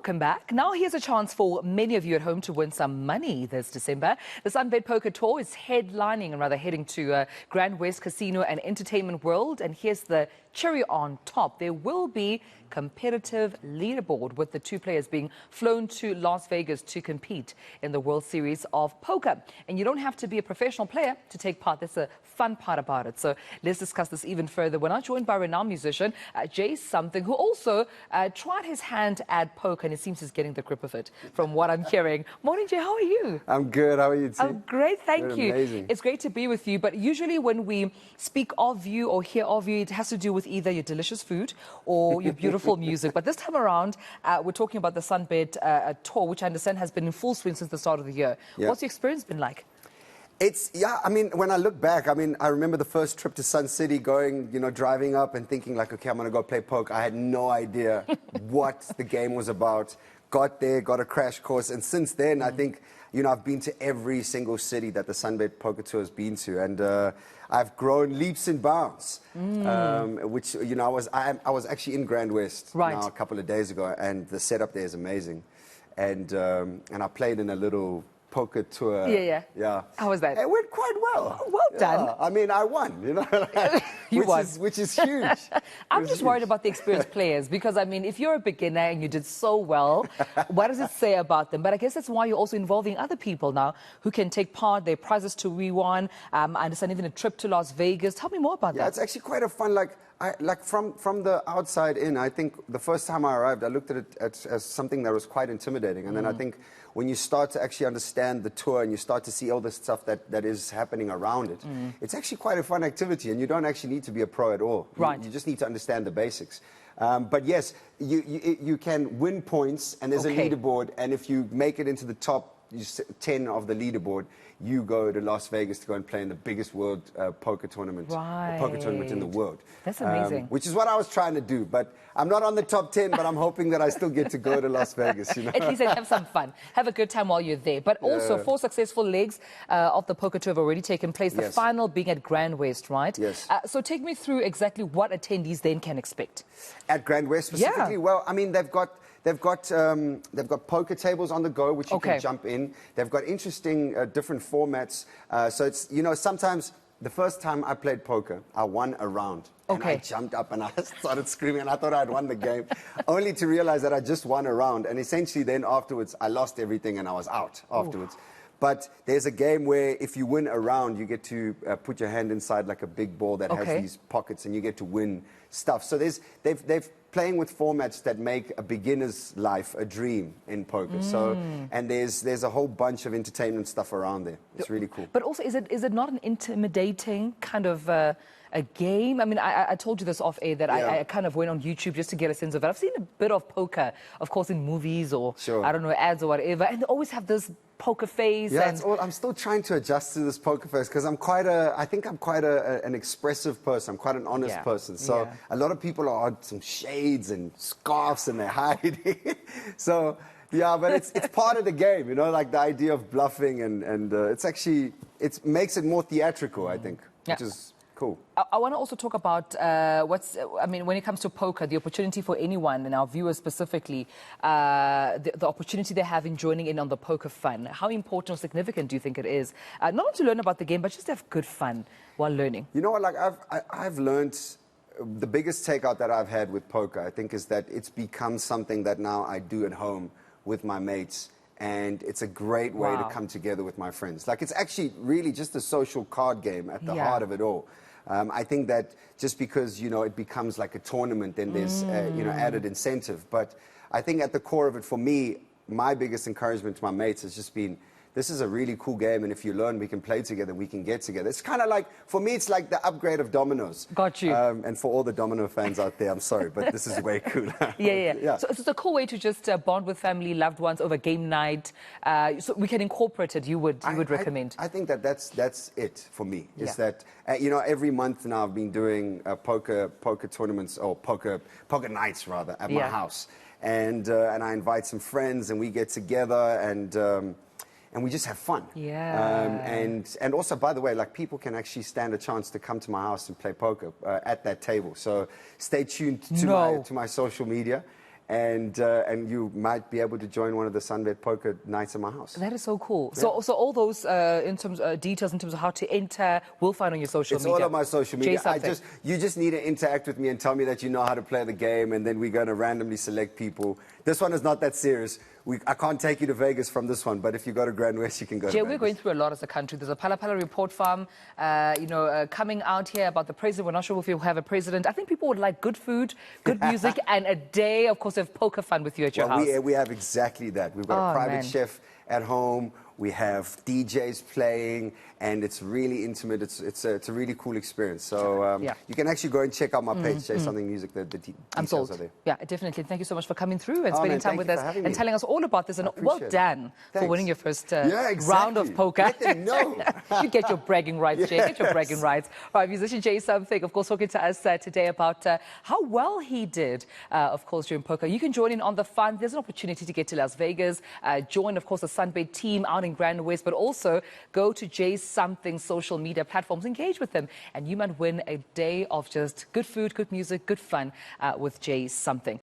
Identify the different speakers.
Speaker 1: Welcome back. Now here's a chance for many of you at home to win some money this December. The SunBet Poker Tour is heading to GrandWest Casino and Entertainment World. And here's the cherry on top. There will be competitive leaderboard with the two players being flown to Las Vegas to compete in the World Series of Poker. And you don't have to be a professional player to take part. That's a fun part about it. So let's discuss this even further. We're now joined by renowned musician Jay Something, who also tried his hand at poker, and it seems he's getting the grip of it from what I'm hearing. Morning, Jay. How are you?
Speaker 2: I'm good. How are you, too?
Speaker 1: I'm great. Thank you.
Speaker 2: Amazing.
Speaker 1: It's great to be with you. But usually when we speak of you or hear of you, it has to do with either your delicious food or your beautiful music. But this time around, we're talking about the SunBet Tour, which I understand has been in full swing since the start of the year. Yeah. What's your experience been like?
Speaker 2: I mean, when I look back, I remember the first trip to Sun City going, driving up and thinking like, okay, I'm going to go play poker. I had no idea what the game was about. Got there, got a crash course. And since then, I think, I've been to every single city that the SunBet Poker Tour has been to. And I've grown leaps and bounds, which, I was actually in GrandWest now a couple of days ago, and the setup there is amazing. And I played in a little poker tour.
Speaker 1: Yeah. How was that?
Speaker 2: It went quite well.
Speaker 1: Oh, well done.
Speaker 2: Yeah. I mean, I won, which is huge.
Speaker 1: I'm just worried about the experienced players because, if you're a beginner and you did so well, what does it say about them? But I guess that's why you're also involving other people now who can take part. There are prizes to be won. I understand even a trip to Las Vegas. Tell me more about that.
Speaker 2: Yeah, it's actually quite a fun, from the outside in, I think the first time I arrived, I looked at it as something that was quite intimidating. And then I think when you start to actually understand the tour and you start to see all the stuff that is happening around it, it's actually quite a fun activity. And you don't actually need to be a pro at all. You just need to understand the basics. But yes, you can win points, and there's a leaderboard. And if you make it into the top 10 of the leaderboard, you go to Las Vegas to go and play in the biggest world poker tournament, poker tournament in the world.
Speaker 1: That's amazing.
Speaker 2: Which is what I was trying to do, but I'm not on the top 10, but I'm hoping that I still get to go to Las Vegas.
Speaker 1: At least have some fun. Have a good time while you're there. But also, 4 successful legs of the poker tour have already taken place, the final being at GrandWest, right?
Speaker 2: Yes.
Speaker 1: So take me through exactly what attendees then can expect.
Speaker 2: At GrandWest specifically? Well, they've got poker tables on the go, which you can jump in. They've got interesting different formats. So it's, sometimes the first time I played poker, I won a round. And I jumped up and I started screaming, and I thought I'd won the game, only to realize that I just won a round. And essentially then afterwards, I lost everything and I was out afterwards. But there's a game where if you win a round, you get to put your hand inside like a big ball that has these pockets, and you get to win stuff. So they've playing with formats that make a beginner's life a dream in poker. So, and there's a whole bunch of entertainment stuff around there. It's really cool.
Speaker 1: But also, is it not an intimidating kind of a game? I told you this off air that I kind of went on YouTube just to get a sense of it. I've seen a bit of poker, of course, in movies or I don't know, ads or whatever, and they always have this poker face.
Speaker 2: Yeah, I'm still trying to adjust to this poker face because I think I'm quite an expressive person. I'm quite an honest person. So a lot of people are on some shades and scarves and they're hiding. So yeah, but it's part of the game, like the idea of bluffing and it makes it more theatrical, I think, which is cool.
Speaker 1: I want to also talk about when it comes to poker, the opportunity for anyone, and our viewers specifically, the opportunity they have in joining in on the poker fun. How important or significant do you think it is, not only to learn about the game, but just to have good fun while learning?
Speaker 2: You know what, I've learned, the biggest takeout that I've had with poker, I think, is that it's become something that now I do at home with my mates. And it's a great way to come together with my friends. It's actually really just a social card game at the heart of it all. I think that just because, it becomes like a tournament, then there's, added incentive. But I think at the core of it, for me, my biggest encouragement to my mates has just been, this is a really cool game, and if you learn, we can play together, we can get together. It's kind of like, for me, it's like the upgrade of dominoes.
Speaker 1: Got you.
Speaker 2: And for all the domino fans out there, I'm sorry, but this is way cooler.
Speaker 1: Yeah. So it's a cool way to just bond with family, loved ones over game night. So we can incorporate it, you would recommend?
Speaker 2: I think that's it for me, is that, every month now I've been doing poker tournaments, or poker nights, rather, at my house. And I invite some friends, and we get together, and we just have fun. And also, by the way, people can actually stand a chance to come to my house and play poker at that table. So stay tuned to my social media. and you might be able to join one of the SunBet Poker nights at my house.
Speaker 1: That is so cool.
Speaker 2: Yeah.
Speaker 1: So all those in terms details in terms of how to enter, we'll find on your social media.
Speaker 2: It's all on my social media. You just need to interact with me and tell me that you know how to play the game, and then we're going to randomly select people. This one is not that serious. I can't take you to Vegas from this one, but if you go to GrandWest, you can go to Vegas.
Speaker 1: We're going through a lot as a country. There's a Pala Pala report farm, coming out here about the president. We're not sure if you'll have a president. I think people would like good food, good music, and a day, of course, of poker fun with you at your house.
Speaker 2: We have exactly that. We've got a private chef at home. We have DJs playing, and it's really intimate. It's a really cool experience. So you can actually go and check out my page, Say Something Music. The details are there.
Speaker 1: Yeah, definitely. Thank you so much for coming through and spending time with us and telling us all about this. And well done for winning your first round of poker.
Speaker 2: Let them know.
Speaker 1: You get your bragging rights, Jay. Get your bragging rights. All right, musician Jay Something, of course, talking to us today about how well he did, of course, during poker. You can join in on the fun. There's an opportunity to get to Las Vegas. Join, of course, the SunBet team out in GrandWest, but also go to Jay Something social media platforms, engage with them, and you might win a day of just good food, good music, good fun with Jay Something.